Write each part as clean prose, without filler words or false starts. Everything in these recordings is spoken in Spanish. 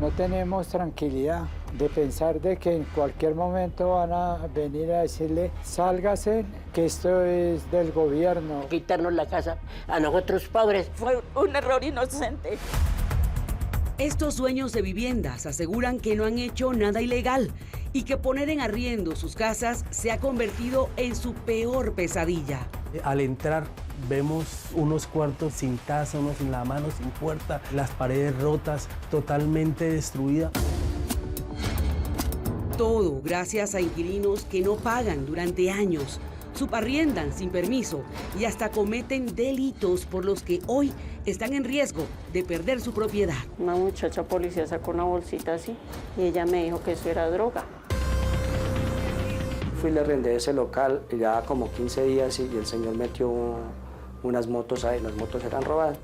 No tenemos tranquilidad de pensar de que en cualquier momento van a venir a decirle, sálgase, que esto es del gobierno. Quitarnos la casa a nosotros pobres. Fue un error inocente. Estos dueños de viviendas aseguran que no han hecho nada ilegal y que poner en arriendo sus casas se ha convertido en su peor pesadilla. Al entrar vemos unos cuartos sin casa, unos sin la mano, sin puerta, las paredes rotas, totalmente destruidas. Todo gracias a inquilinos que no pagan durante años, subarriendan sin permiso y hasta cometen delitos por los que hoy están en riesgo de perder su propiedad. Una muchacha policía sacó una bolsita así y ella me dijo que eso era droga. Fui y le arrendé ese local ya como 15 días y el señor metió unas motos ahí, las motos eran robadas.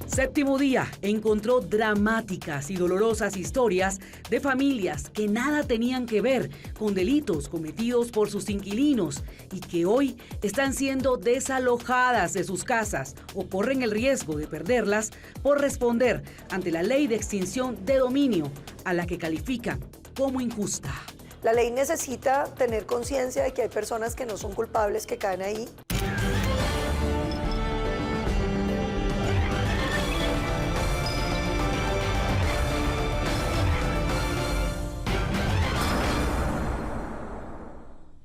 Séptimo Día encontró dramáticas y dolorosas historias de familias que nada tenían que ver con delitos cometidos por sus inquilinos y que hoy están siendo desalojadas de sus casas o corren el riesgo de perderlas por responder ante la ley de extinción de dominio, a la que califican como injusta. La ley necesita tener conciencia de que hay personas que no son culpables que caen ahí.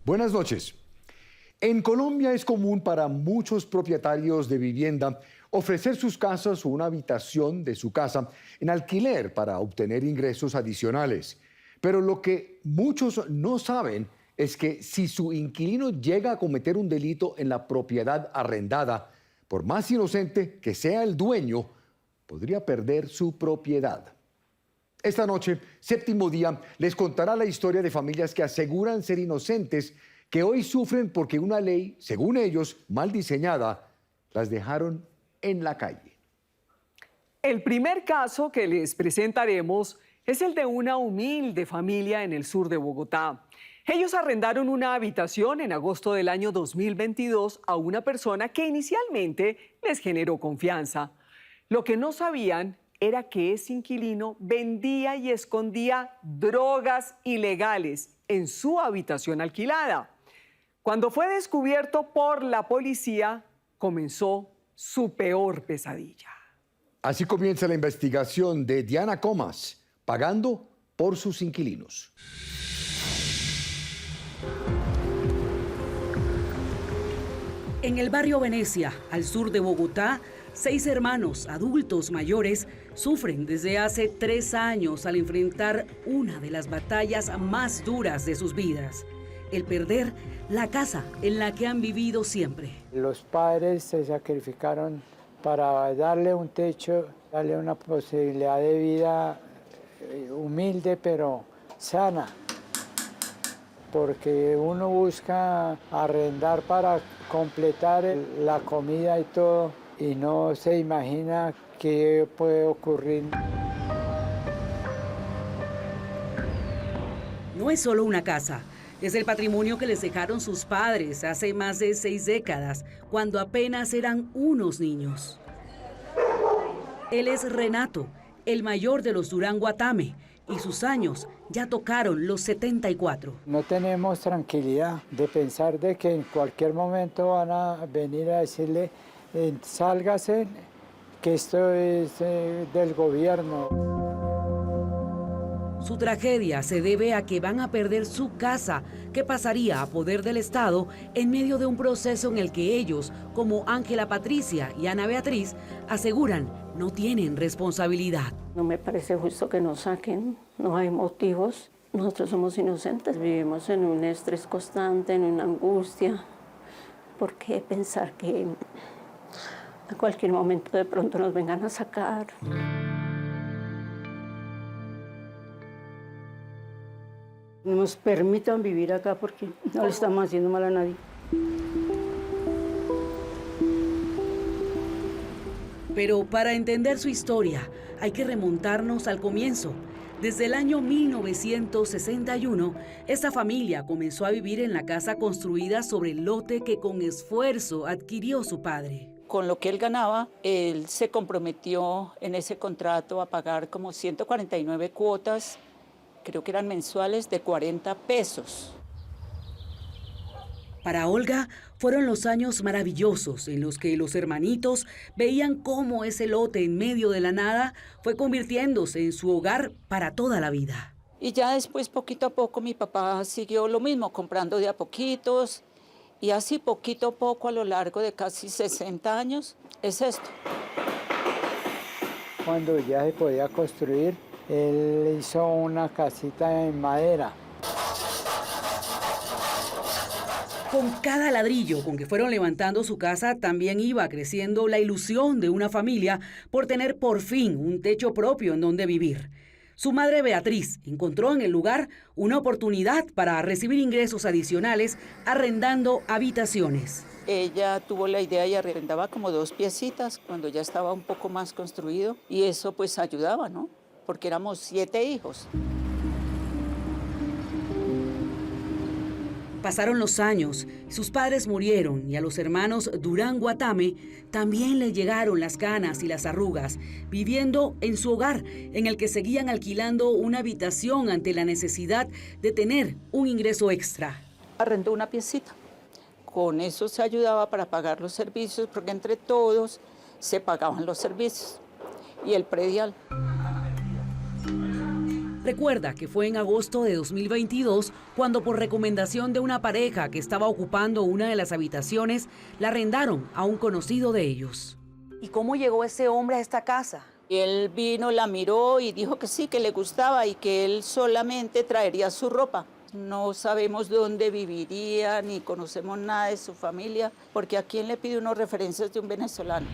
Buenas noches. En Colombia es común para muchos propietarios de vivienda ofrecer sus casas o una habitación de su casa en alquiler para obtener ingresos adicionales. Pero lo que muchos no saben es que si su inquilino llega a cometer un delito en la propiedad arrendada, por más inocente que sea el dueño, podría perder su propiedad. Esta noche, Séptimo Día les contará la historia de familias que aseguran ser inocentes, que hoy sufren porque una ley, según ellos, mal diseñada, las dejaron en la calle. El primer caso que les presentaremos es el de una humilde familia en el sur de Bogotá. Ellos arrendaron una habitación en agosto del año 2022 a una persona que inicialmente les generó confianza. Lo que no sabían era que ese inquilino vendía y escondía drogas ilegales en su habitación alquilada. Cuando fue descubierto por la policía, comenzó su peor pesadilla. Así comienza la investigación de Diana Comas, pagando por sus inquilinos. En el barrio Venecia, al sur de Bogotá, 6 hermanos adultos mayores sufren desde hace 3 años al enfrentar una de las batallas más duras de sus vidas: el perder la casa en la que han vivido siempre. Los padres se sacrificaron para darle un techo, darle una posibilidad de vida humilde pero sana, porque uno busca arrendar para completar la comida y todo, y no se imagina qué puede ocurrir. No es solo una casa, es el patrimonio que les dejaron sus padres hace más de 6 décadas, cuando apenas eran unos niños. Él es Renato, el mayor de los Durán Guatame, y sus años ya tocaron los 74. No tenemos tranquilidad de pensar de que en cualquier momento van a venir a decirle, sálgase, que esto es del gobierno. Su tragedia se debe a que van a perder su casa, que pasaría a poder del Estado en medio de un proceso en el que ellos, como Ángela Patricia y Ana Beatriz, aseguran no tienen responsabilidad. No me parece justo que nos saquen, no hay motivos. Nosotros somos inocentes, vivimos en un estrés constante, en una angustia. ¿Por qué pensar que a cualquier momento de pronto nos vengan a sacar? Nos permitan vivir acá porque no le estamos haciendo mal a nadie. Pero para entender su historia hay que remontarnos al comienzo. Desde el año 1961, esta familia comenzó a vivir en la casa construida sobre el lote que con esfuerzo adquirió su padre. con lo que él ganaba, él se comprometió en ese contrato a pagar como 149 cuotas, creo que eran mensuales, de 40 pesos. Para Olga fueron los años maravillosos en los que los hermanitos veían cómo ese lote en medio de la nada fue convirtiéndose en su hogar para toda la vida. Y ya después, poquito a poco, mi papá siguió lo mismo, comprando de a poquitos, y así poquito a poco a lo largo de casi 60 años es esto. Cuando ya se podía construir, él hizo una casita en madera. Con cada ladrillo con que fueron levantando su casa, también iba creciendo la ilusión de una familia por tener por fin un techo propio en donde vivir. Su madre Beatriz encontró en el lugar una oportunidad para recibir ingresos adicionales arrendando habitaciones. Ella tuvo la idea y arrendaba como 2 piecitas cuando ya estaba un poco más construido, y eso pues ayudaba, ¿no? Porque éramos 7 hijos. Pasaron los años, sus padres murieron y a los hermanos Durán Guatame también les llegaron las canas y las arrugas, viviendo en su hogar, en el que seguían alquilando una habitación ante la necesidad de tener un ingreso extra. Arrendó una piecita. Con eso se ayudaba para pagar los servicios, porque entre todos se pagaban los servicios y el predial. Recuerda que fue en agosto de 2022 cuando, por recomendación de una pareja que estaba ocupando una de las habitaciones, la arrendaron a un conocido de ellos. ¿Y cómo llegó ese hombre a esta casa? Él vino, la miró y dijo que sí, que le gustaba y que él solamente traería su ropa. No sabemos dónde viviría ni conocemos nada de su familia, porque ¿a quién le pide unas referencias de un venezolano?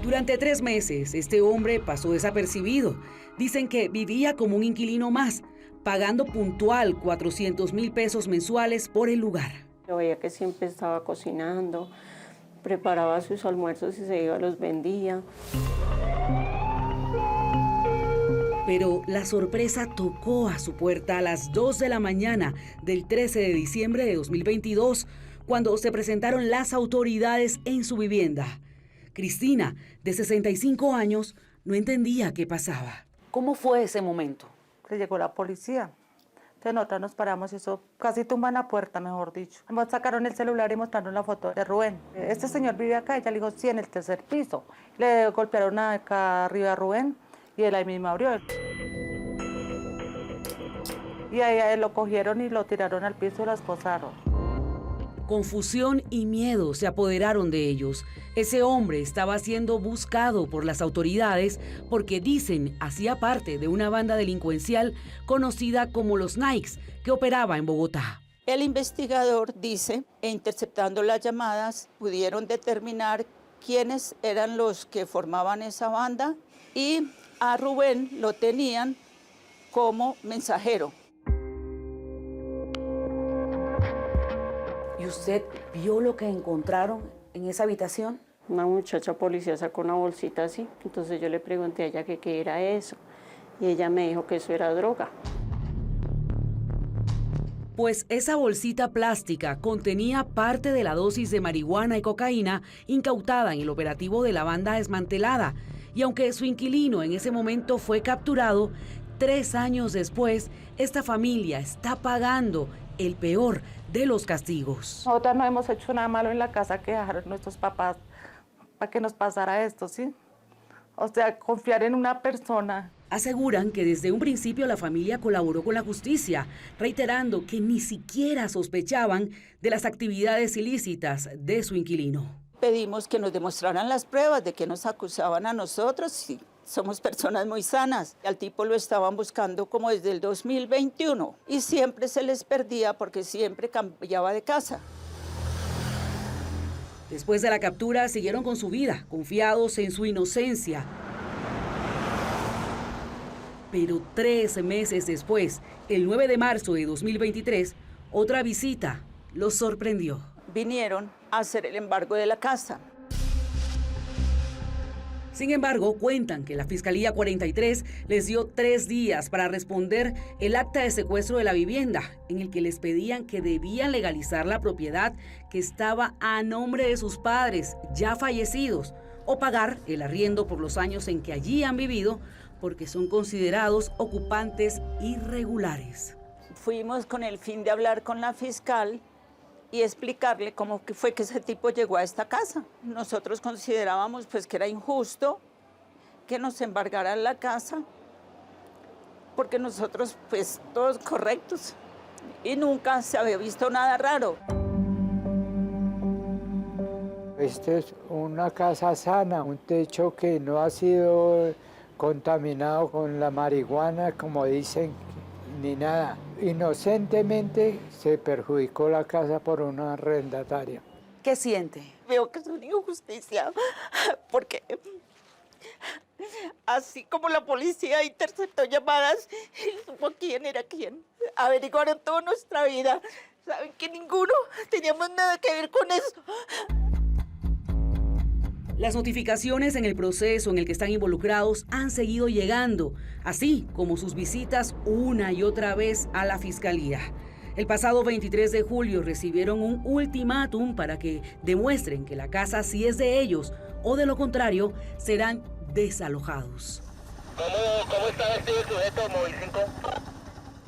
Durante 3 meses, este hombre pasó desapercibido. Dicen que vivía como un inquilino más, pagando puntual 400,000 pesos mensuales por el lugar. Yo veía que siempre estaba cocinando, preparaba sus almuerzos y se iba, los vendía. Pero la sorpresa tocó a su puerta a las 2 de la mañana del 13 de diciembre de 2022, cuando se presentaron las autoridades en su vivienda. Cristina, de 65 años, no entendía qué pasaba. ¿Cómo fue ese momento? Que llegó la policía. Entonces nosotros nos paramos y eso casi tumban la puerta, mejor dicho. Nos sacaron el celular y mostraron la foto de Rubén. Este señor vive acá, ella le dijo, sí, en el 3er piso. Le golpearon acá arriba a Rubén y él ahí mismo abrió. Y ahí a él lo cogieron y lo tiraron al piso y lo esposaron. Confusión y miedo se apoderaron de ellos. Ese hombre estaba siendo buscado por las autoridades porque, dicen, hacía parte de una banda delincuencial conocida como los Nikes, que operaba en Bogotá. El investigador dice, interceptando las llamadas, pudieron determinar quiénes eran los que formaban esa banda y a Rubén lo tenían como mensajero. ¿Y usted vio lo que encontraron en esa habitación? Una muchacha policía sacó una bolsita así, entonces yo le pregunté a ella que qué era eso y ella me dijo que eso era droga. Pues esa bolsita plástica contenía parte de la dosis de marihuana y cocaína incautada en el operativo de la banda desmantelada, y aunque su inquilino en ese momento fue capturado, 3 años después, esta familia está pagando el peor de los castigos. Nosotros no hemos hecho nada malo en la casa que dejaron nuestros papás para que nos pasara esto, ¿sí? O sea, confiar en una persona. Aseguran que desde un principio la familia colaboró con la justicia, reiterando que ni siquiera sospechaban de las actividades ilícitas de su inquilino. Pedimos que nos demostraran las pruebas de que nos acusaban a nosotros, sí. Somos personas muy sanas. Al tipo lo estaban buscando como desde el 2021 y siempre se les perdía porque siempre cambiaba de casa. Después de la captura siguieron con su vida, confiados en su inocencia. Pero 13 meses después, el 9 de marzo de 2023, otra visita los sorprendió. Vinieron a hacer el embargo de la casa. Sin embargo, cuentan que la Fiscalía 43 les dio 3 días para responder el acta de secuestro de la vivienda, en el que les pedían que debían legalizar la propiedad que estaba a nombre de sus padres, ya fallecidos, o pagar el arriendo por los años en que allí han vivido, porque son considerados ocupantes irregulares. Fuimos con el fin de hablar con la fiscal y explicarle cómo fue que ese tipo llegó a esta casa. Nosotros considerábamos pues que era injusto que nos embargaran la casa, porque nosotros pues todos correctos y nunca se había visto nada raro. Esta es una casa sana, un techo que no ha sido contaminado con la marihuana, como dicen, ni nada. Inocentemente se perjudicó la casa por una arrendataria. ¿Qué siente? Veo que es una injusticia, porque así como la policía interceptó llamadas y supo quién era quién, averiguaron toda nuestra vida, saben que ninguno teníamos nada que ver con eso. Las notificaciones en el proceso en el que están involucrados han seguido llegando, así como sus visitas una y otra vez a la Fiscalía. El pasado 23 de julio recibieron un ultimátum para que demuestren que la casa sí es de ellos, o de lo contrario, serán desalojados. ¿Cómo está vestido el sujeto, Móvil 5?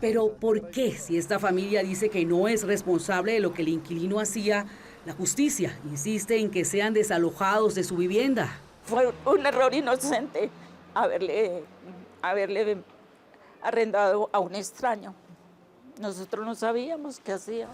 Pero ¿por qué, si esta familia dice que no es responsable de lo que el inquilino hacía, la justicia insiste en que sean desalojados de su vivienda? Fue un error inocente haberle arrendado a un extraño. Nosotros no sabíamos qué hacía.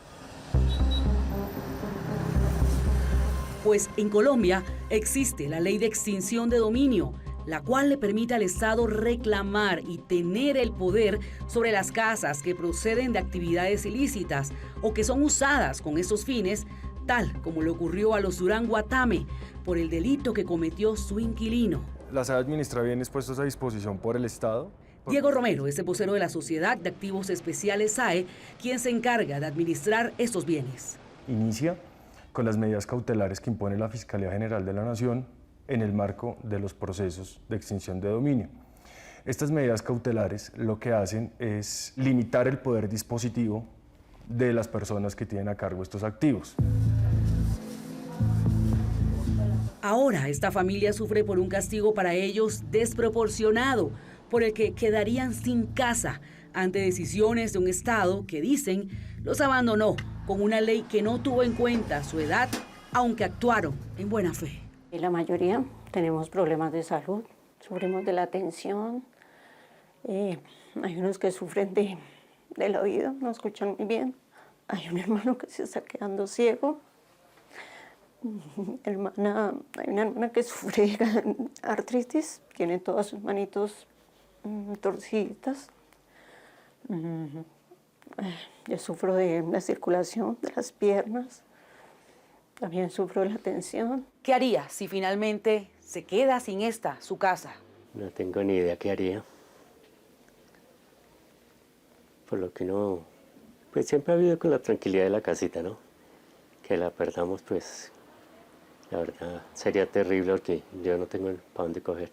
Pues en Colombia existe la ley de extinción de dominio, la cual le permite al Estado reclamar y tener el poder sobre las casas que proceden de actividades ilícitas o que son usadas con esos fines, tal como le ocurrió a los Durán Guatame por el delito que cometió su inquilino. Las administra bienes puestos a disposición por el Estado. Diego Romero es el vocero de la Sociedad de Activos Especiales SAE, quien se encarga de administrar estos bienes. Inicia con las medidas cautelares que impone la Fiscalía General de la Nación en el marco de los procesos de extinción de dominio. Estas medidas cautelares lo que hacen es limitar el poder dispositivo de las personas que tienen a cargo estos activos. Ahora esta familia sufre por un castigo para ellos desproporcionado, por el que quedarían sin casa ante decisiones de un Estado que dicen los abandonó con una ley que no tuvo en cuenta su edad, aunque actuaron en buena fe. La mayoría tenemos problemas de salud, sufrimos de la tensión, hay unos que sufren del oído, no escuchan muy bien. Hay un hermano que se está quedando ciego. Hay una hermana que sufre artritis, tiene todas sus manitos torciditas. Yo sufro de la circulación de las piernas. También sufro de la tensión. ¿Qué haría si finalmente se queda sin su casa? No tengo ni idea qué haría. Por lo que no, pues siempre ha vivido con la tranquilidad de la casita, ¿no? Que la perdamos, pues, la verdad sería terrible porque yo no tengo para dónde coger.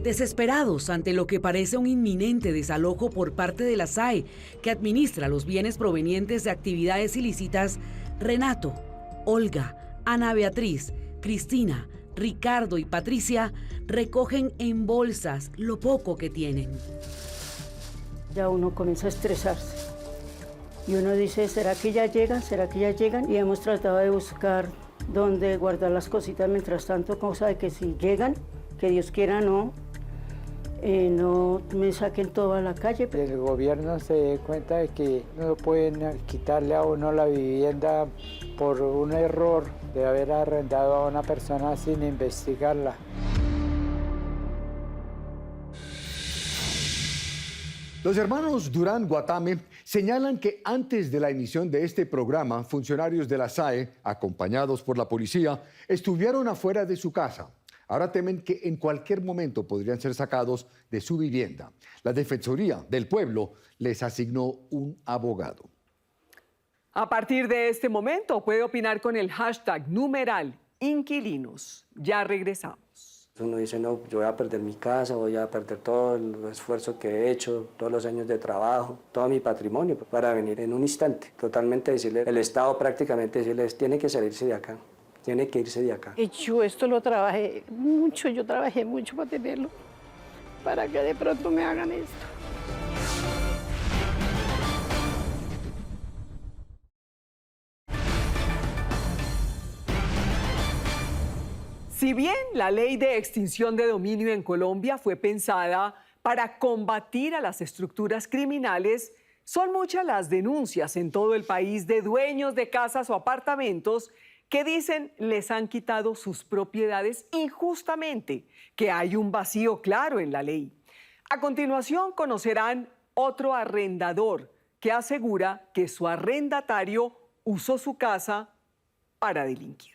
Desesperados ante lo que parece un inminente desalojo por parte de la SAE, que administra los bienes provenientes de actividades ilícitas, Renato, Olga, Ana Beatriz, Cristina, Ricardo y Patricia recogen en bolsas lo poco que tienen. Ya uno comienza a estresarse y uno dice, ¿será que ya llegan? ¿Será que ya llegan? Y hemos tratado de buscar dónde guardar las cositas mientras tanto, cosa de que si llegan, que Dios quiera no me saquen todo a la calle. El gobierno se dé cuenta de que no pueden quitarle a uno la vivienda por un error de haber arrendado a una persona sin investigarla. Los hermanos Durán Guatame señalan que antes de la emisión de este programa, funcionarios de la SAE, acompañados por la policía, estuvieron afuera de su casa. Ahora temen que en cualquier momento podrían ser sacados de su vivienda. La Defensoría del Pueblo les asignó un abogado. A partir de este momento puede opinar con el hashtag inquilinos. Ya regresamos. Uno dice, no, yo voy a perder mi casa, voy a perder todo el esfuerzo que he hecho, todos los años de trabajo, todo mi patrimonio, para venir en un instante. Totalmente decirle, el Estado prácticamente decirles, tiene que salirse de acá, tiene que irse de acá. Y yo esto lo trabajé mucho para tenerlo, para que de pronto me hagan esto. Si bien la ley de extinción de dominio en Colombia fue pensada para combatir a las estructuras criminales, son muchas las denuncias en todo el país de dueños de casas o apartamentos que dicen les han quitado sus propiedades injustamente, que hay un vacío claro en la ley. A continuación conocerán otro arrendador que asegura que su arrendatario usó su casa para delinquir.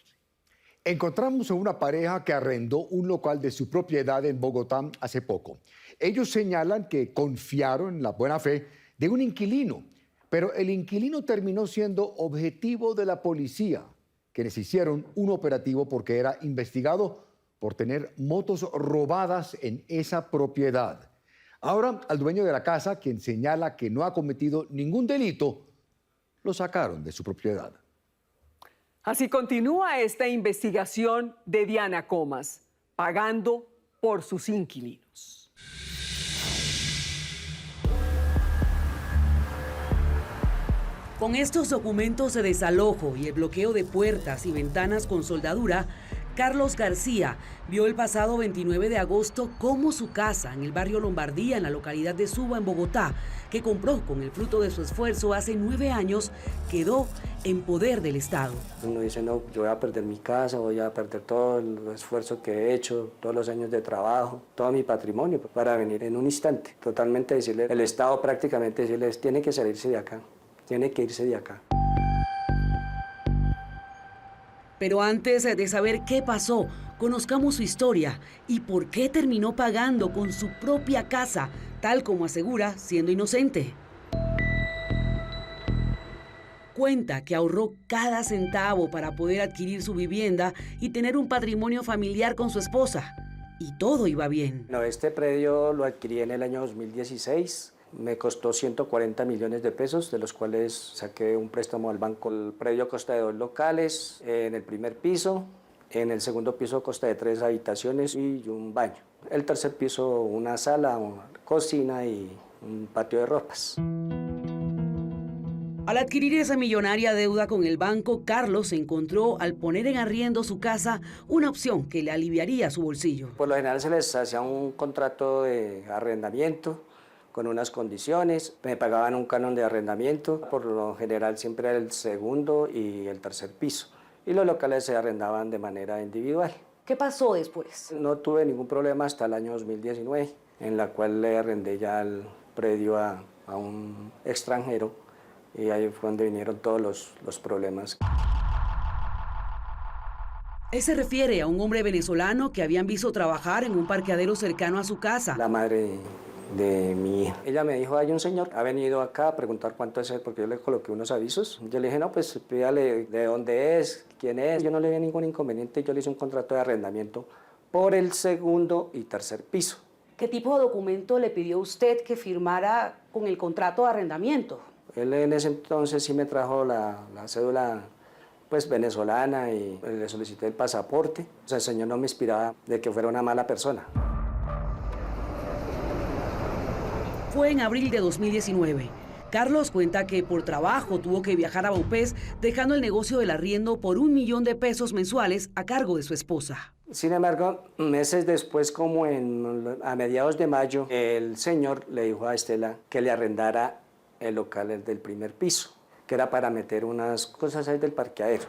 Encontramos a una pareja que arrendó un local de su propiedad en Bogotá hace poco. Ellos señalan que confiaron en la buena fe de un inquilino, pero el inquilino terminó siendo objetivo de la policía, quienes hicieron un operativo porque era investigado por tener motos robadas en esa propiedad. Ahora, al dueño de la casa, quien señala que no ha cometido ningún delito, lo sacaron de su propiedad. Así continúa esta investigación de Diana Comas, pagando por sus inquilinos. Con estos documentos de desalojo y el bloqueo de puertas y ventanas con soldadura, Carlos García vio el pasado 29 de agosto cómo su casa en el barrio Lombardía, en la localidad de Suba, en Bogotá, que compró con el fruto de su esfuerzo hace 9 años, quedó en poder del Estado. Uno dice, no, yo voy a perder mi casa, voy a perder todo el esfuerzo que he hecho, todos los años de trabajo, todo mi patrimonio, para venir en un instante. Totalmente decirle, el Estado prácticamente decirles, tiene que salirse de acá, tiene que irse de acá. Pero antes de saber qué pasó, conozcamos su historia y por qué terminó pagando con su propia casa, tal como asegura, siendo inocente. Cuenta que ahorró cada centavo para poder adquirir su vivienda y tener un patrimonio familiar con su esposa. Y todo iba bien. No, este predio lo adquirí en el año 2016. Me costó 140 millones de pesos, de los cuales saqué un préstamo al banco. El predio consta de 2 locales, en el primer piso, en el segundo piso consta de 3 habitaciones y un baño. El tercer piso, una sala, una cocina y un patio de ropas. Al adquirir esa millonaria deuda con el banco, Carlos encontró, al poner en arriendo su casa, una opción que le aliviaría su bolsillo. Por lo general se les hacía un contrato de arrendamiento con unas condiciones, me pagaban un canon de arrendamiento, por lo general siempre era el segundo y el tercer piso, y los locales se arrendaban de manera individual. ¿Qué pasó después? No tuve ningún problema hasta el año 2019, en la cual le arrendé ya el predio a un extranjero, y ahí fue donde vinieron todos los problemas. Él se refiere a un hombre venezolano que habían visto trabajar en un parqueadero cercano a su casa. La madre de mi hija. Ella me dijo, hay un señor, ha venido acá a preguntar cuánto es él, porque yo le coloqué unos avisos. Yo le dije, no, pues pídale de dónde es, quién es. Yo no le vi ningún inconveniente, yo le hice un contrato de arrendamiento por el segundo y tercer piso. ¿Qué tipo de documento le pidió usted que firmara con el contrato de arrendamiento? Él en ese entonces sí me trajo la cédula pues venezolana y le solicité el pasaporte. O sea, el señor no me inspiraba de que fuera una mala persona. Fue en abril de 2019. Carlos cuenta que por trabajo tuvo que viajar a Vaupés, dejando el negocio del arriendo por $1 millón de pesos mensuales a cargo de su esposa. Sin embargo, meses después, como a mediados de mayo, el señor le dijo a Estela que le arrendara el local del primer piso, que era para meter unas cosas ahí del parqueadero.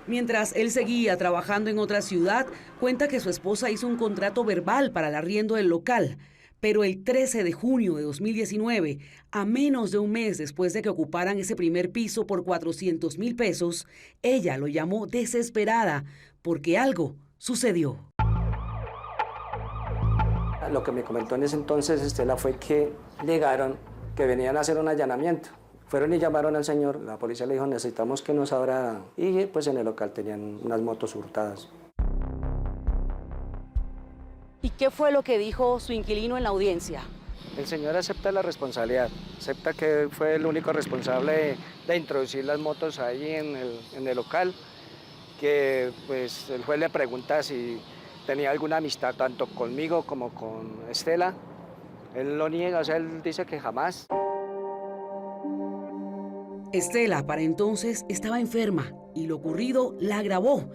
Mientras él seguía trabajando en otra ciudad, cuenta que su esposa hizo un contrato verbal para el arriendo del local. Pero el 13 de junio de 2019, a menos de un mes después de que ocuparan ese primer piso por 400.000 pesos, ella lo llamó desesperada porque algo sucedió. Lo que me comentó en ese entonces Estela fue que llegaron, que venían a hacer un allanamiento Fueron y llamaron al señor, la policía le dijo, necesitamos que nos abra, y pues en el local tenían unas motos hurtadas. ¿Y qué fue lo que dijo su inquilino en la audiencia? El señor acepta la responsabilidad, acepta que fue el único responsable de introducir las motos ahí en el local, que pues el juez le pregunta si tenía alguna amistad tanto conmigo como con Estela. Él lo niega, o sea, él dice que jamás. Estela, para entonces, estaba enferma y lo ocurrido la agravó.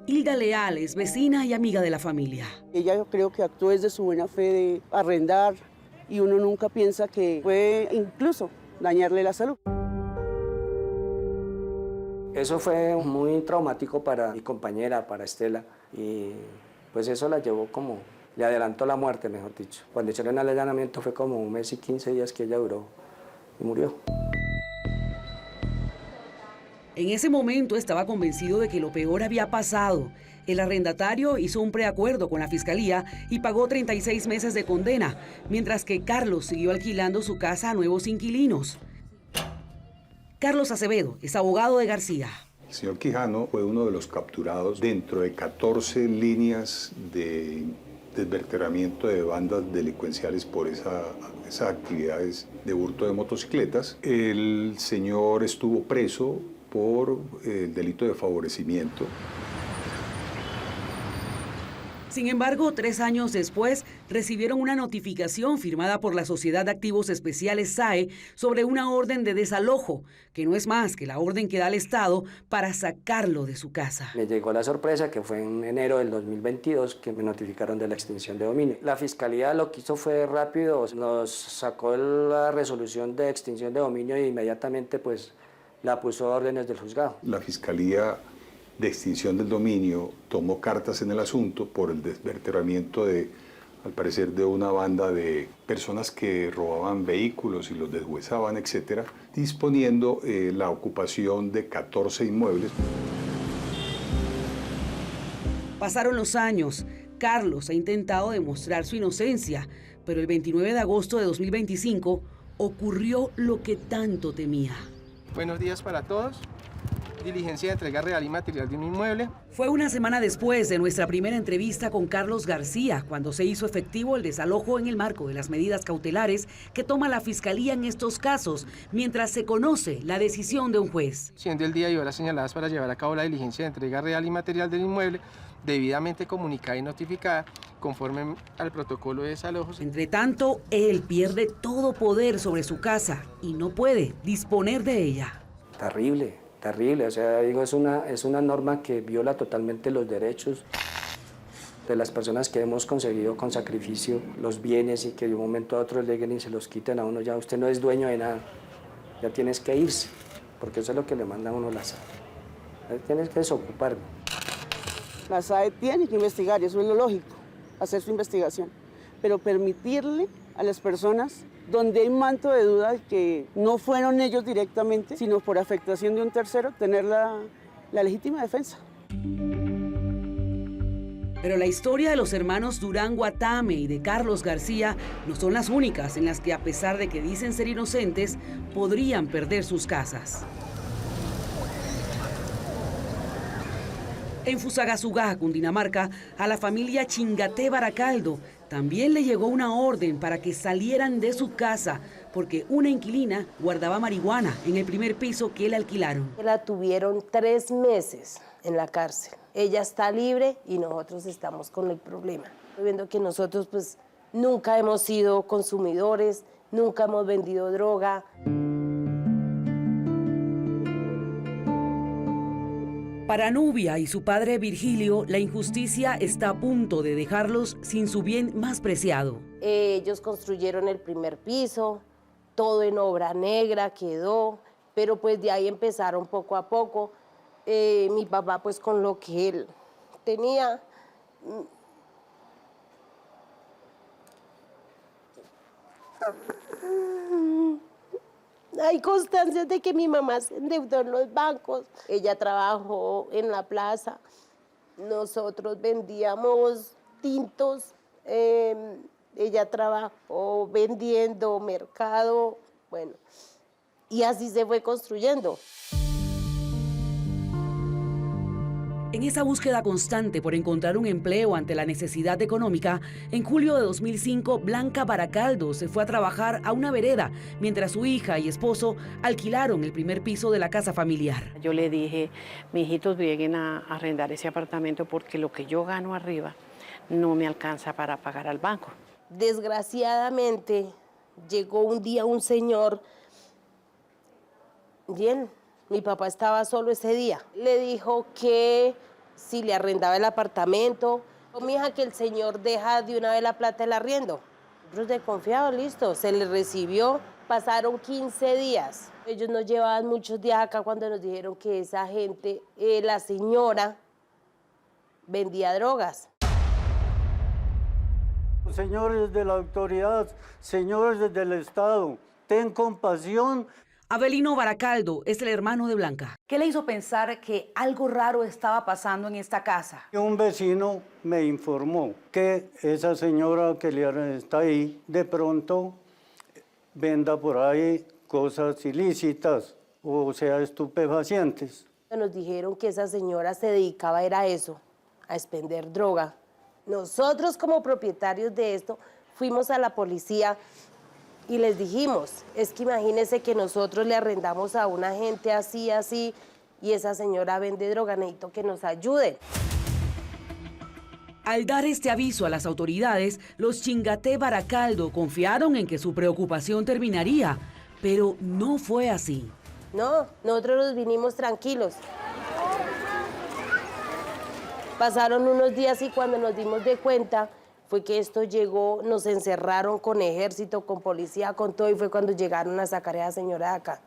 Hilda Leal es vecina y amiga de la familia. Ella yo creo que actuó desde su buena fe de arrendar y uno nunca piensa que puede incluso dañarle la salud. Eso fue muy traumático para mi compañera, para Estela, y pues eso la llevó como, le adelantó la muerte, mejor dicho. Cuando hicieron el allanamiento fue como 1 mes y 15 días que ella duró y murió. En ese momento estaba convencido de que lo peor había pasado. El arrendatario hizo un preacuerdo con la fiscalía y pagó 36 meses de condena, mientras que Carlos siguió alquilando su casa a nuevos inquilinos. Carlos Acevedo es abogado de García. El señor Quijano fue uno de los capturados dentro de 14 líneas de desverteramiento de bandas delincuenciales por esas actividades de hurto de motocicletas. El señor estuvo preso por el delito de favorecimiento. Sin embargo, 3 años después, recibieron una notificación firmada por la Sociedad de Activos Especiales SAE sobre una orden de desalojo, que no es más que la orden que da el Estado para sacarlo de su casa. Me llegó la sorpresa que fue en enero del 2022 que me notificaron de la extinción de dominio. La fiscalía lo que hizo fue rápido, nos sacó la resolución de extinción de dominio e inmediatamente pues la puso a órdenes del juzgado. La Fiscalía de Extinción del Dominio tomó cartas en el asunto por el desverteramiento al parecer, de una banda de personas que robaban vehículos y los deshuesaban, etcétera, disponiendo la ocupación de 14 inmuebles. Pasaron los años. Carlos ha intentado demostrar su inocencia, pero el 29 de agosto de 2025 ocurrió lo que tanto temía. Buenos días para todos. Diligencia de entrega real y material de un inmueble. Fue una semana después de nuestra primera entrevista con Carlos García, cuando se hizo efectivo el desalojo en el marco de las medidas cautelares que toma la Fiscalía en estos casos, mientras se conoce la decisión de un juez. Siendo el día y hora señaladas para llevar a cabo la diligencia de entrega real y material del inmueble, debidamente comunicada y notificada, conforme al protocolo de desalojos. Entre tanto, él pierde todo poder sobre su casa y no puede disponer de ella. Terrible. Terrible, o sea, digo, es una norma que viola totalmente los derechos de las personas que hemos conseguido con sacrificio los bienes y que de un momento a otro lleguen y se los quiten a uno. Ya usted no es dueño de nada, ya tienes que irse, porque eso es lo que le manda a uno la SAE. Tienes que desocuparme. La SAE tiene que investigar, y eso es lo lógico, hacer su investigación, pero permitirle a las personas donde hay manto de duda que no fueron ellos directamente, sino por afectación de un tercero, tener la legítima defensa. Pero la historia de los hermanos Durán Guatame y de Carlos García no son las únicas en las que, a pesar de que dicen ser inocentes, podrían perder sus casas. En Fusagasugá, Cundinamarca, a la familia Chingaté Baracaldo también le llegó una orden para que salieran de su casa porque una inquilina guardaba marihuana en el primer piso que le alquilaron. La tuvieron 3 meses en la cárcel. Ella está libre y nosotros estamos con el problema. Estoy viendo que nosotros pues nunca hemos sido consumidores, nunca hemos vendido droga. Para Nubia y su padre Virgilio, la injusticia está a punto de dejarlos sin su bien más preciado. Ellos construyeron el primer piso, todo en obra negra quedó, pero pues de ahí empezaron poco a poco. Mi papá pues con lo que él tenía, hay constancias de que mi mamá se endeudó en los bancos. Ella trabajó en la plaza. Nosotros vendíamos tintos. Ella trabajó vendiendo mercado. Bueno, Y así se fue construyendo. En esa búsqueda constante por encontrar un empleo ante la necesidad económica, en julio de 2005, Blanca Baracaldo se fue a trabajar a una vereda, mientras su hija y esposo alquilaron el primer piso de la casa familiar. Yo le dije, mis hijitos vienen a arrendar ese apartamento porque lo que yo gano arriba no me alcanza para pagar al banco. Desgraciadamente, llegó un día un señor, bien, mi papá estaba solo ese día. Le dijo que si le arrendaba el apartamento, o mi hija, que el señor deja de una vez la plata del arriendo. Nosotros desconfiados, listo, se le recibió, pasaron 15 días. Ellos nos llevaban muchos días acá cuando nos dijeron que esa gente, la señora, vendía drogas. Señores de la autoridad, señores del Estado, ten compasión. Avelino Baracaldo es el hermano de Blanca. ¿Qué le hizo pensar que algo raro estaba pasando en esta casa? Un vecino me informó que esa señora que está ahí, de pronto venda por ahí cosas ilícitas, o sea, estupefacientes. Nos dijeron que esa señora se dedicaba era a eso, a expender droga. Nosotros como propietarios de esto fuimos a la policía y les dijimos, es que imagínense que nosotros le arrendamos a una gente así, así, y esa señora vende droga, necesito que nos ayuden. Al dar este aviso a las autoridades, los Chingaté Baracaldo confiaron en que su preocupación terminaría, pero no fue así. No, nosotros nos vinimos tranquilos. Pasaron unos días y cuando nos dimos de cuenta fue que esto llegó, nos encerraron con ejército, con policía, con todo, y fue cuando llegaron a sacar a esa señora de acá.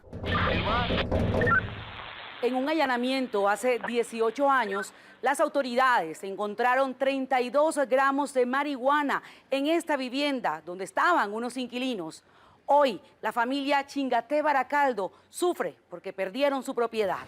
En un allanamiento hace 18 años, las autoridades encontraron 32 gramos de marihuana en esta vivienda donde estaban unos inquilinos. Hoy, la familia Chingaté Baracaldo sufre porque perdieron su propiedad.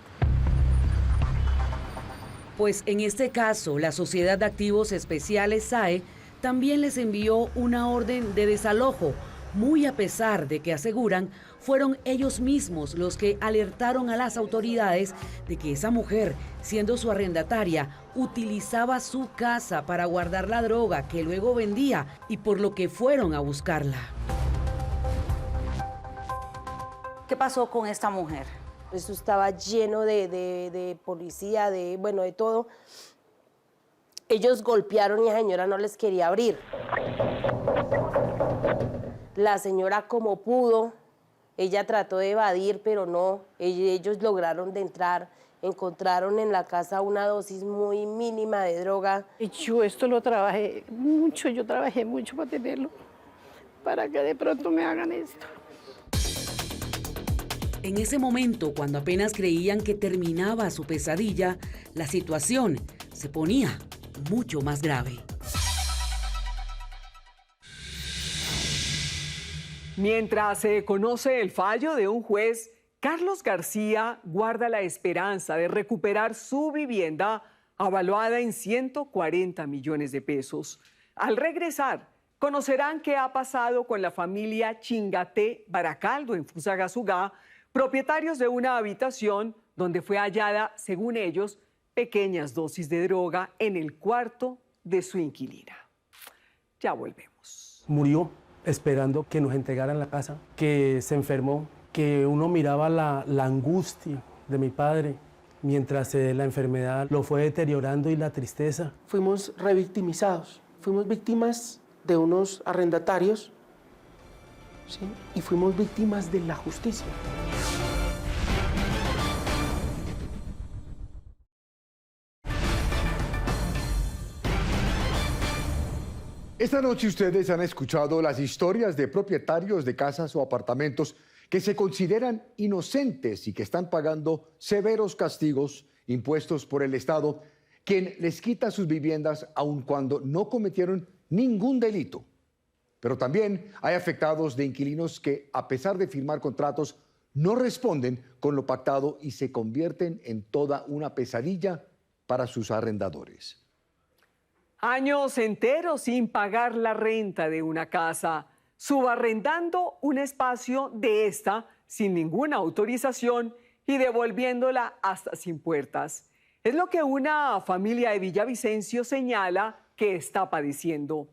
Pues en este caso, la Sociedad de Activos Especiales SAE también les envió una orden de desalojo, muy a pesar de que aseguran fueron ellos mismos los que alertaron a las autoridades de que esa mujer, siendo su arrendataria, utilizaba su casa para guardar la droga que luego vendía y por lo que fueron a buscarla. ¿Qué pasó con esta mujer? Eso estaba lleno de policía, de todo. Ellos golpearon y la señora no les quería abrir. La señora como pudo, ella trató de evadir, pero no. Ellos lograron de entrar, encontraron en la casa una dosis muy mínima de droga. Y yo esto lo trabajé mucho, yo trabajé mucho para tenerlo, para que de pronto me hagan esto. En ese momento, cuando apenas creían que terminaba su pesadilla, la situación se ponía mucho más grave. Mientras se conoce el fallo de un juez, Carlos García guarda la esperanza de recuperar su vivienda avaluada en 140 millones de pesos. Al regresar, conocerán qué ha pasado con la familia Chingaté Baracaldo en Fusagasugá, propietarios de una habitación donde fue hallada, según ellos, pequeñas dosis de droga en el cuarto de su inquilina. Ya volvemos. Murió esperando que nos entregaran la casa, que se enfermó, que uno miraba la angustia de mi padre mientras la enfermedad lo fue deteriorando y la tristeza. Fuimos revictimizados, fuimos víctimas de unos arrendatarios, ¿sí? Y fuimos víctimas de la justicia. Esta noche ustedes han escuchado las historias de propietarios de casas o apartamentos que se consideran inocentes y que están pagando severos castigos impuestos por el Estado, quien les quita sus viviendas aun cuando no cometieron ningún delito. Pero también hay afectados de inquilinos que, a pesar de firmar contratos, no responden con lo pactado y se convierten en toda una pesadilla para sus arrendadores. Años enteros sin pagar la renta de una casa. subarrendando un espacio de esta sin ninguna autorización y devolviéndola hasta sin puertas. Es lo que una familia de Villavicencio señala que está padeciendo.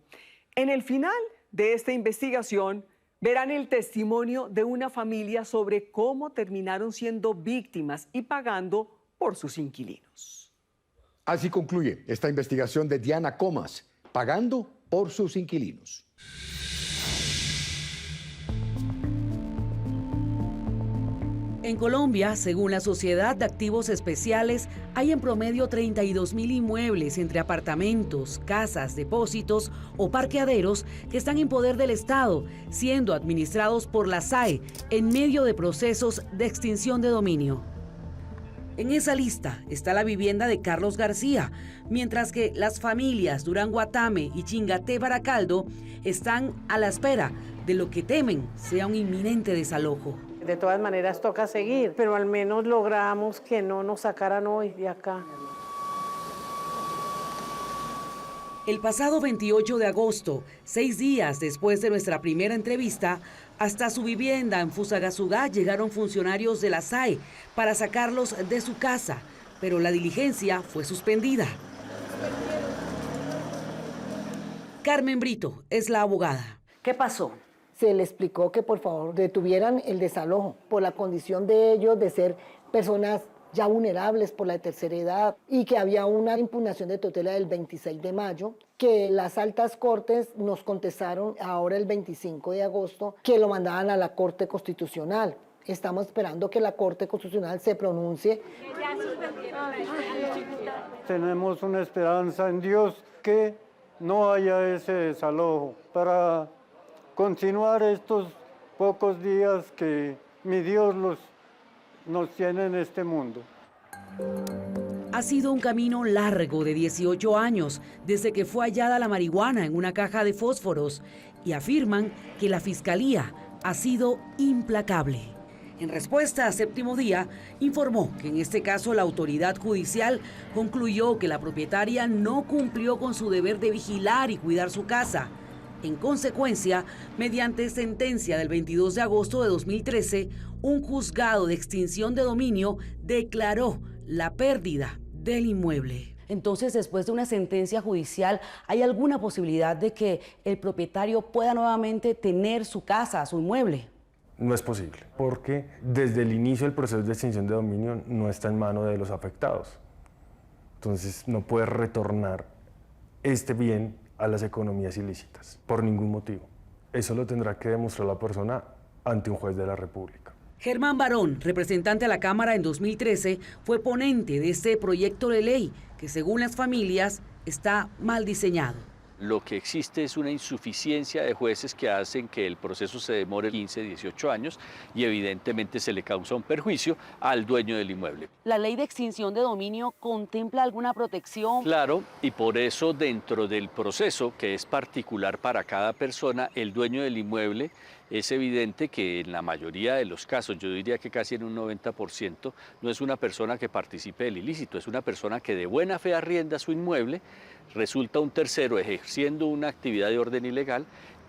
En el final de esta investigación verán el testimonio de una familia sobre cómo terminaron siendo víctimas y pagando por sus inquilinos. Así concluye esta investigación de Diana Comas, pagando por sus inquilinos. En Colombia, según la Sociedad de Activos Especiales, hay en promedio 32.000 inmuebles entre apartamentos, casas, depósitos o parqueaderos que están en poder del Estado, siendo administrados por la SAE en medio de procesos de extinción de dominio. En esa lista está la vivienda de Carlos García, mientras que las familias Durán Guatame y Chingaté Baracaldo están a la espera de lo que temen sea un inminente desalojo. De todas maneras toca seguir, pero al menos logramos que no nos sacaran hoy de acá. El pasado 28 de agosto, 6 días después de nuestra primera entrevista, hasta su vivienda en Fusagasugá llegaron funcionarios de la SAE para sacarlos de su casa, pero la diligencia fue suspendida. Carmen Brito es la abogada. ¿Qué pasó? Se le explicó que por favor detuvieran el desalojo por la condición de ellos de ser personas ya vulnerables por la tercera edad y que había una impugnación de tutela del 26 de mayo, que las altas cortes nos contestaron ahora el 25 de agosto que lo mandaban a la Corte Constitucional. Estamos esperando que la Corte Constitucional se pronuncie. Tenemos una esperanza en Dios que no haya ese desalojo para continuar estos pocos días que mi Dios nos tiene en este mundo. Ha sido un camino largo de 18 años desde que fue hallada la marihuana en una caja de fósforos y afirman que la Fiscalía ha sido implacable. En respuesta a Séptimo Día, informó que en este caso la autoridad judicial concluyó que la propietaria no cumplió con su deber de vigilar y cuidar su casa. En consecuencia, mediante sentencia del 22 de agosto de 2013, un juzgado de extinción de dominio declaró la pérdida del inmueble. Entonces, después de una sentencia judicial, ¿hay alguna posibilidad de que el propietario pueda nuevamente tener su casa, su inmueble? No es posible, porque desde el inicio del proceso de extinción de dominio no está en manos de los afectados. Entonces, no puede retornar este bien a las economías ilícitas, por ningún motivo. Eso lo tendrá que demostrar la persona ante un juez de la República. Germán Barón, representante a la Cámara en 2013, fue ponente de este proyecto de ley que, según las familias, está mal diseñado. Lo que existe es una insuficiencia de jueces que hacen que el proceso se demore 15, 18 años y evidentemente se le causa un perjuicio al dueño del inmueble. ¿La ley de extinción de dominio contempla alguna protección? Claro, y por eso dentro del proceso, que es particular para cada persona, el dueño del inmueble, es evidente que en la mayoría de los casos, yo diría que casi en un 90%, no es una persona que participe del ilícito, es una persona que de buena fe arrienda su inmueble, resulta un tercero ejerciendo una actividad de orden ilegal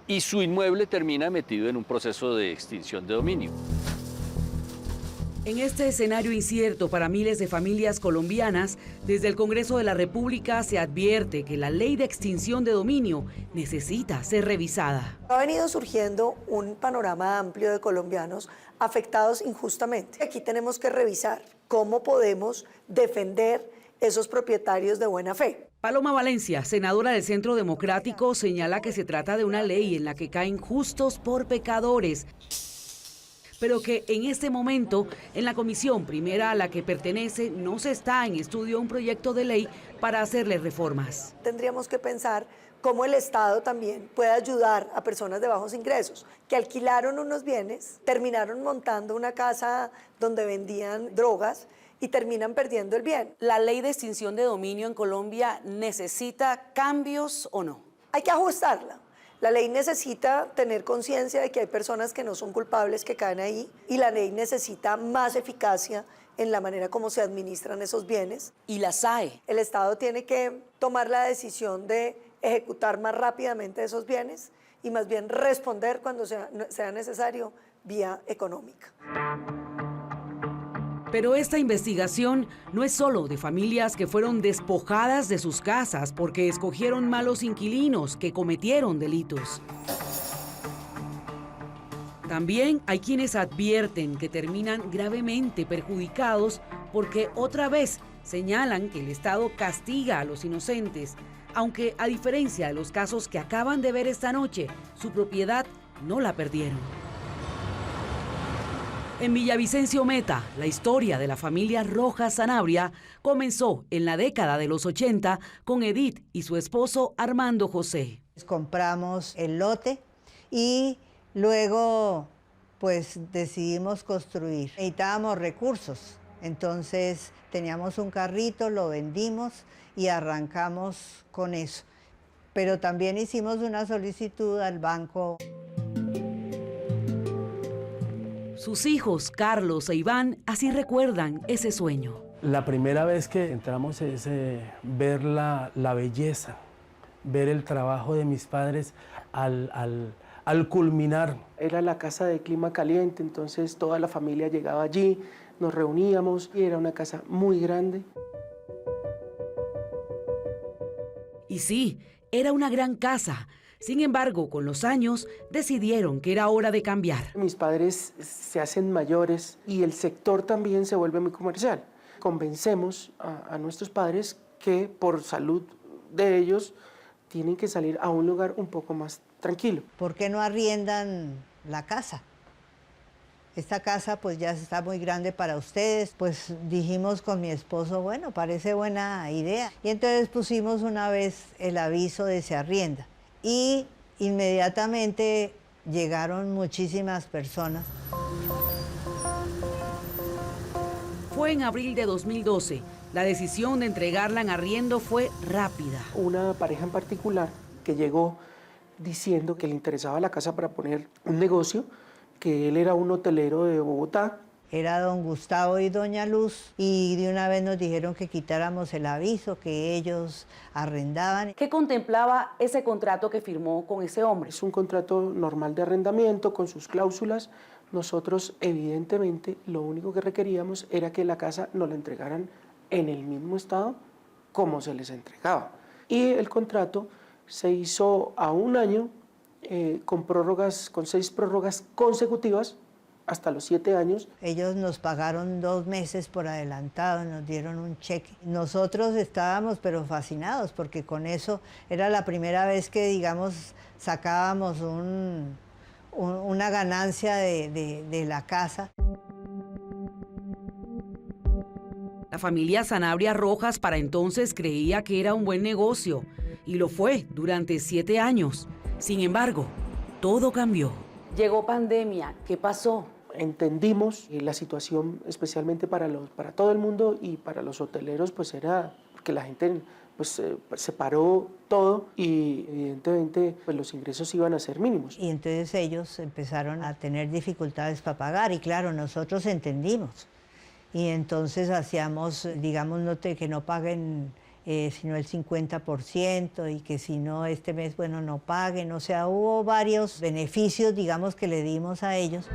y su inmueble termina metido en un proceso de extinción de dominio. En este escenario incierto para miles de familias colombianas, desde el Congreso de la República se advierte que la ley de extinción de dominio necesita ser revisada. Ha venido surgiendo un panorama amplio de colombianos afectados injustamente. Aquí tenemos que revisar cómo podemos defender esos propietarios de buena fe. Paloma Valencia, senadora del Centro Democrático, señala que se trata de una ley en la que caen justos por pecadores, pero que en este momento, en la comisión primera a la que pertenece, no se está en estudio un proyecto de ley para hacerle reformas. Tendríamos que pensar cómo el Estado también puede ayudar a personas de bajos ingresos que alquilaron unos bienes, terminaron montando una casa donde vendían drogas y terminan perdiendo el bien. ¿La ley de extinción de dominio en Colombia necesita cambios o no? Hay que ajustarla. La ley necesita tener conciencia de que hay personas que no son culpables que caen ahí y la ley necesita más eficacia en la manera como se administran esos bienes. ¿Y la SAE? El Estado tiene que tomar la decisión de ejecutar más rápidamente esos bienes y más bien responder cuando sea necesario vía económica. Pero esta investigación no es solo de familias que fueron despojadas de sus casas porque escogieron malos inquilinos que cometieron delitos. También hay quienes advierten que terminan gravemente perjudicados porque otra vez señalan que el Estado castiga a los inocentes, aunque a diferencia de los casos que acaban de ver esta noche, su propiedad no la perdieron. En Villavicencio Meta, la historia de la familia Rojas Sanabria comenzó en la década de los 80 con Edith y su esposo Armando José. Compramos el lote y luego pues decidimos construir. Necesitábamos recursos, entonces teníamos un carrito, lo vendimos y arrancamos con eso. Pero también hicimos una solicitud al banco. Sus hijos, Carlos e Iván, así recuerdan ese sueño. La primera vez que entramos es ver la belleza, ver el trabajo de mis padres al culminar. Era la casa de clima caliente, entonces toda la familia llegaba allí, nos reuníamos y era una casa muy grande. Y sí, era una gran casa. Sin embargo, con los años, decidieron que era hora de cambiar. Mis padres se hacen mayores y el sector también se vuelve muy comercial. Convencemos a nuestros padres que por salud de ellos tienen que salir a un lugar un poco más tranquilo. ¿Por qué no arriendan la casa? Esta casa pues ya está muy grande para ustedes. Pues dijimos con mi esposo, bueno, parece buena idea. Y entonces pusimos una vez el aviso de se arrienda. Y inmediatamente llegaron muchísimas personas. Fue en abril de 2012. La decisión de entregarla en arriendo fue rápida. Una pareja en particular que llegó diciendo que le interesaba la casa para poner un negocio, que él era un hotelero de Bogotá. Era don Gustavo y doña Luz, y de una vez nos dijeron que quitáramos el aviso, que ellos arrendaban. ¿Qué contemplaba ese contrato que firmó con ese hombre? Es un contrato normal de arrendamiento con sus cláusulas. Nosotros, evidentemente, lo único que requeríamos era que la casa nos la entregaran en el mismo estado como se les entregaba. Y el contrato se hizo a un año con 6 prórrogas consecutivas hasta los 7 años. Ellos nos pagaron 2 meses por adelantado, nos dieron un cheque. Nosotros estábamos pero fascinados porque con eso era la primera vez que, digamos, sacábamos una ganancia de la casa. La familia Sanabria Rojas para entonces creía que era un buen negocio y lo fue durante 7 años. Sin embargo, todo cambió. Llegó pandemia, ¿qué pasó? Entendimos la situación, especialmente para todo el mundo y para los hoteleros, pues era que la gente pues, se paró todo y evidentemente pues, los ingresos iban a ser mínimos. Y entonces ellos empezaron a tener dificultades para pagar y claro, nosotros entendimos. Y entonces hacíamos, digamos, que no paguen sino el 50% y que si no este mes, bueno, no paguen. O sea, hubo varios beneficios, digamos, que le dimos a ellos.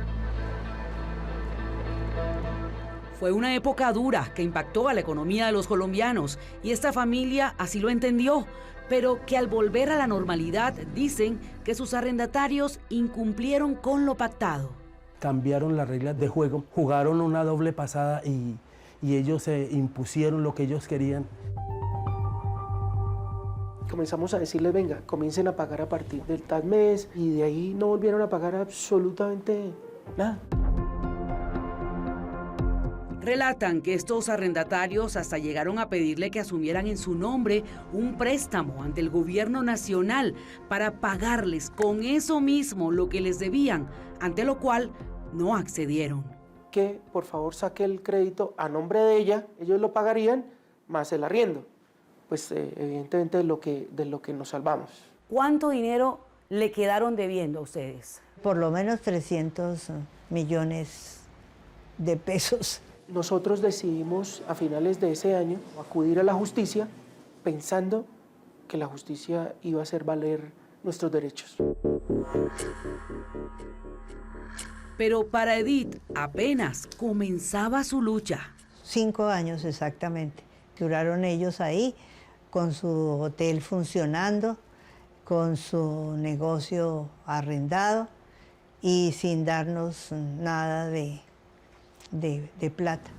Fue una época dura que impactó a la economía de los colombianos y esta familia así lo entendió, pero que al volver a la normalidad dicen que sus arrendatarios incumplieron con lo pactado. Cambiaron las reglas de juego, jugaron una doble pasada y ellos se impusieron lo que ellos querían. Comenzamos a decirles, venga, comiencen a pagar a partir del tal mes y de ahí no volvieron a pagar absolutamente nada. Relatan que estos arrendatarios hasta llegaron a pedirle que asumieran en su nombre un préstamo ante el gobierno nacional para pagarles con eso mismo lo que les debían, ante lo cual no accedieron. Que por favor saque el crédito a nombre de ella, ellos lo pagarían, más el arriendo. Pues evidentemente de lo que nos salvamos. ¿Cuánto dinero le quedaron debiendo a ustedes? Por lo menos 300 millones de pesos. Nosotros decidimos a finales de ese año acudir a la justicia pensando que la justicia iba a hacer valer nuestros derechos. Pero para Edith apenas comenzaba su lucha. 5 años exactamente. Duraron ellos ahí, con su hotel funcionando, con su negocio arrendado y sin darnos nada de plata.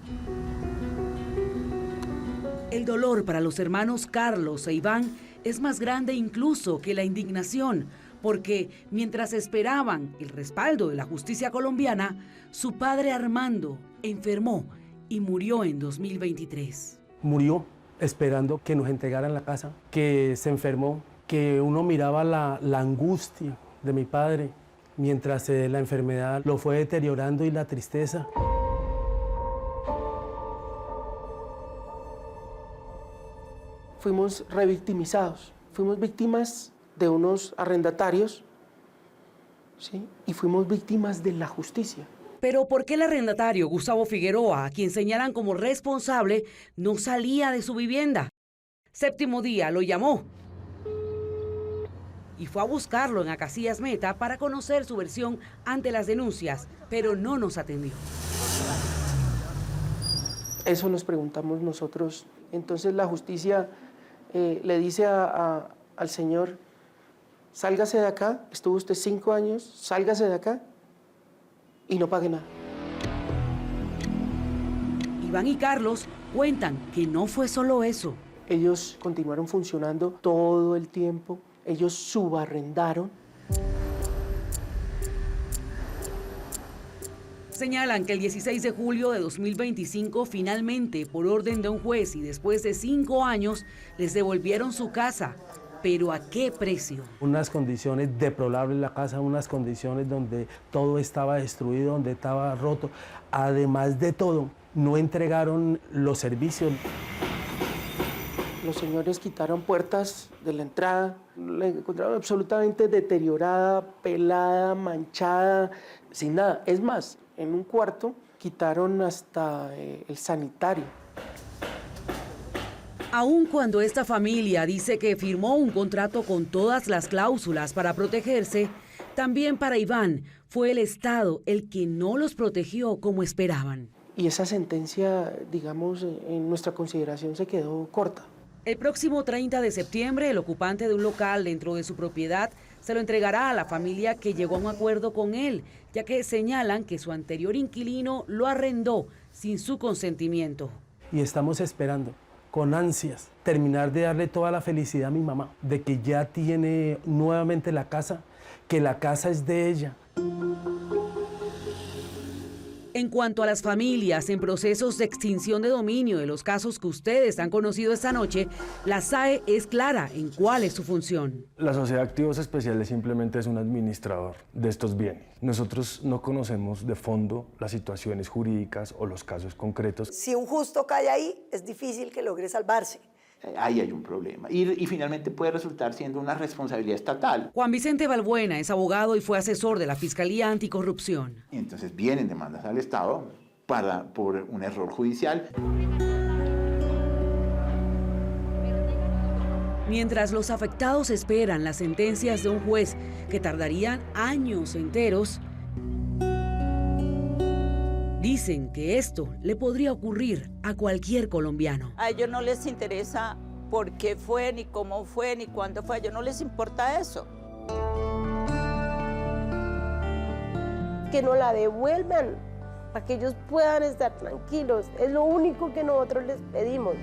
El dolor para los hermanos Carlos e Iván es más grande incluso que la indignación, porque mientras esperaban el respaldo de la justicia colombiana, su padre Armando enfermó y murió en 2023. Murió esperando que nos entregaran la casa, que se enfermó, que uno miraba la angustia de mi padre mientras la enfermedad lo fue deteriorando y la tristeza. Fuimos revictimizados, fuimos víctimas de unos arrendatarios, ¿sí? Y fuimos víctimas de la justicia. Pero ¿por qué el arrendatario Gustavo Figueroa, a quien señalan como responsable, no salía de su vivienda? Séptimo Día lo llamó y fue a buscarlo en Acacias Meta para conocer su versión ante las denuncias, pero no nos atendió. Eso nos preguntamos nosotros. Entonces la justicia le dice al señor, sálgase de acá, estuvo usted 5 años, sálgase de acá y no pague nada. Iván y Carlos cuentan que no fue solo eso. Ellos continuaron funcionando todo el tiempo, ellos subarrendaron. Señalan que el 16 de julio de 2025, finalmente, por orden de un juez y después de 5 años, les devolvieron su casa. ¿Pero a qué precio? Unas condiciones deplorables la casa, unas condiciones donde todo estaba destruido, donde estaba roto. Además de todo, no entregaron los servicios. Los señores quitaron puertas de la entrada, la encontraron absolutamente deteriorada, pelada, manchada, sin nada. Es más, en un cuarto quitaron hasta el sanitario. Aun cuando esta familia dice que firmó un contrato con todas las cláusulas para protegerse, también para Iván fue el Estado el que no los protegió como esperaban. Y esa sentencia, digamos, en nuestra consideración se quedó corta. El próximo 30 de septiembre, el ocupante de un local dentro de su propiedad se lo entregará a la familia que llegó a un acuerdo con él, ya que señalan que su anterior inquilino lo arrendó sin su consentimiento. Y estamos esperando con ansias terminar de darle toda la felicidad a mi mamá, de que ya tiene nuevamente la casa, que la casa es de ella. En cuanto a las familias en procesos de extinción de dominio de los casos que ustedes han conocido esta noche, la SAE es clara en cuál es su función. La Sociedad de Activos Especiales simplemente es un administrador de estos bienes. Nosotros no conocemos de fondo las situaciones jurídicas o los casos concretos. Si un justo cae ahí, es difícil que logre salvarse. Ahí hay un problema y finalmente puede resultar siendo una responsabilidad estatal. Juan Vicente Balbuena es abogado y fue asesor de la Fiscalía Anticorrupción. Y entonces vienen demandas al Estado por un error judicial. Mientras los afectados esperan las sentencias de un juez que tardarían años enteros, dicen que esto le podría ocurrir a cualquier colombiano. A ellos no les interesa por qué fue, ni cómo fue, ni cuándo fue. A ellos no les importa eso. Que nos la devuelvan, para que ellos puedan estar tranquilos. Es lo único que nosotros les pedimos.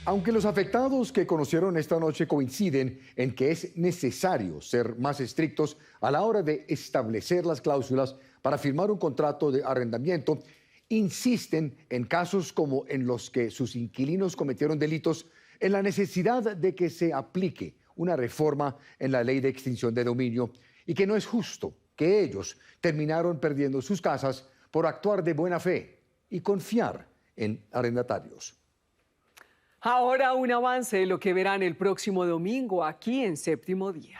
Aunque los afectados que conocieron esta noche coinciden en que es necesario ser más estrictos a la hora de establecer las cláusulas para firmar un contrato de arrendamiento, insisten en casos como en los que sus inquilinos cometieron delitos en la necesidad de que se aplique una reforma en la ley de extinción de dominio y que no es justo que ellos terminaron perdiendo sus casas por actuar de buena fe y confiar en arrendatarios. Ahora un avance de lo que verán el próximo domingo aquí en Séptimo Día.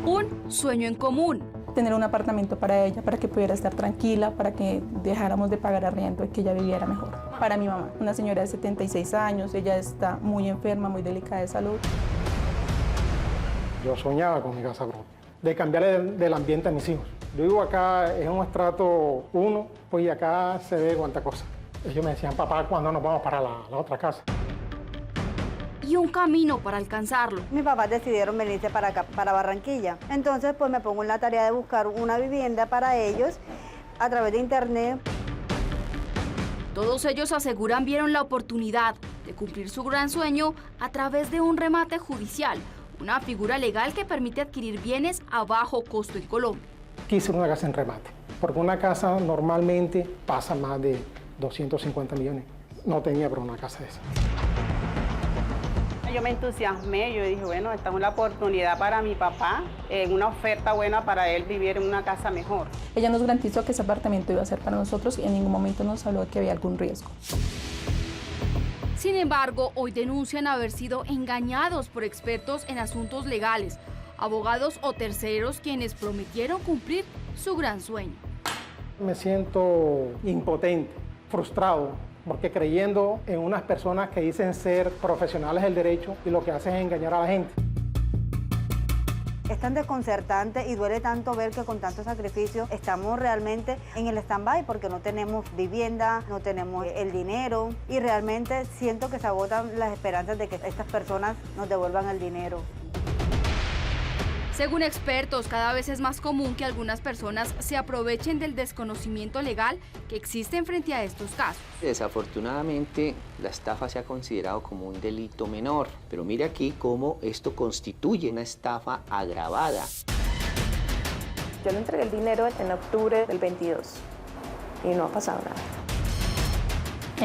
Un sueño en común. tener un apartamento para ella, para que pudiera estar tranquila, para que dejáramos de pagar arriendo y que ella viviera mejor. Para mi mamá, una señora de 76 años, ella está muy enferma, muy delicada de salud. Yo soñaba con mi casa propia, de cambiarle del ambiente a mis hijos. Yo vivo acá en un estrato 1, pues y acá se ve cuánta cosa. Ellos me decían, papá, ¿cuándo nos vamos para la otra casa? Y un camino para alcanzarlo. Mis papás decidieron venirse para acá, para Barranquilla. Entonces, pues me pongo en la tarea de buscar una vivienda para ellos a través de internet. Todos ellos aseguran vieron la oportunidad de cumplir su gran sueño a través de un remate judicial, una figura legal que permite adquirir bienes a bajo costo en Colombia. Quise una casa en remate, porque una casa normalmente pasa más de 250 millones. No tenía para una casa de esa. Yo me entusiasmé, yo dije, bueno, esta es una oportunidad para mi papá, una oferta buena para él vivir en una casa mejor. Ella nos garantizó que ese apartamento iba a ser para nosotros y en ningún momento nos habló de que había algún riesgo. Sin embargo, hoy denuncian haber sido engañados por expertos en asuntos legales, abogados o terceros quienes prometieron cumplir su gran sueño. Me siento impotente, frustrado, porque creyendo en unas personas que dicen ser profesionales del derecho y lo que hacen es engañar a la gente. Es tan desconcertante y duele tanto ver que con tanto sacrificio estamos realmente en el stand-by porque no tenemos vivienda, no tenemos el dinero y realmente siento que se agotan las esperanzas de que estas personas nos devuelvan el dinero. Según expertos, cada vez es más común que algunas personas se aprovechen del desconocimiento legal que existe frente a estos casos. Desafortunadamente, la estafa se ha considerado como un delito menor, pero mire aquí cómo esto constituye una estafa agravada. Yo le entregué el dinero en octubre del 22 y no ha pasado nada.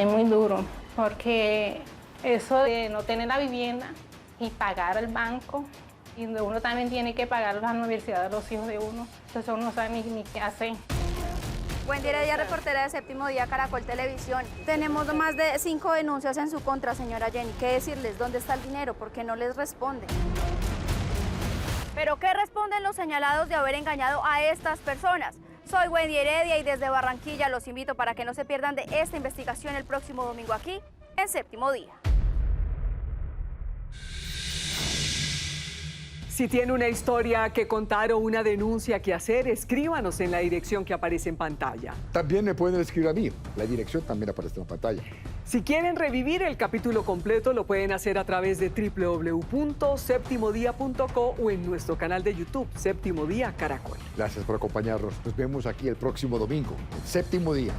Es muy duro, porque eso de no tener la vivienda y pagar al banco, y uno también tiene que pagar la universidad de los hijos de uno. Entonces uno no sabe ni qué hacer. Buen día, ella reportera de Séptimo Día, Caracol Televisión. Tenemos más de 5 denuncias en su contra, señora Jenny. ¿Qué decirles? ¿Dónde está el dinero? Porque no les responden. ¿Pero qué responden los señalados de haber engañado a estas personas? Soy Wendy Heredia y desde Barranquilla los invito para que no se pierdan de esta investigación el próximo domingo aquí en Séptimo Día. Si tiene una historia que contar o una denuncia que hacer, escríbanos en la dirección que aparece en pantalla. También me pueden escribir a mí. La dirección también aparece en la pantalla. Si quieren revivir el capítulo completo, lo pueden hacer a través de www.septimodia.co o en nuestro canal de YouTube, Séptimo Día Caracol. Gracias por acompañarnos. Nos vemos aquí el próximo domingo, Séptimo Día.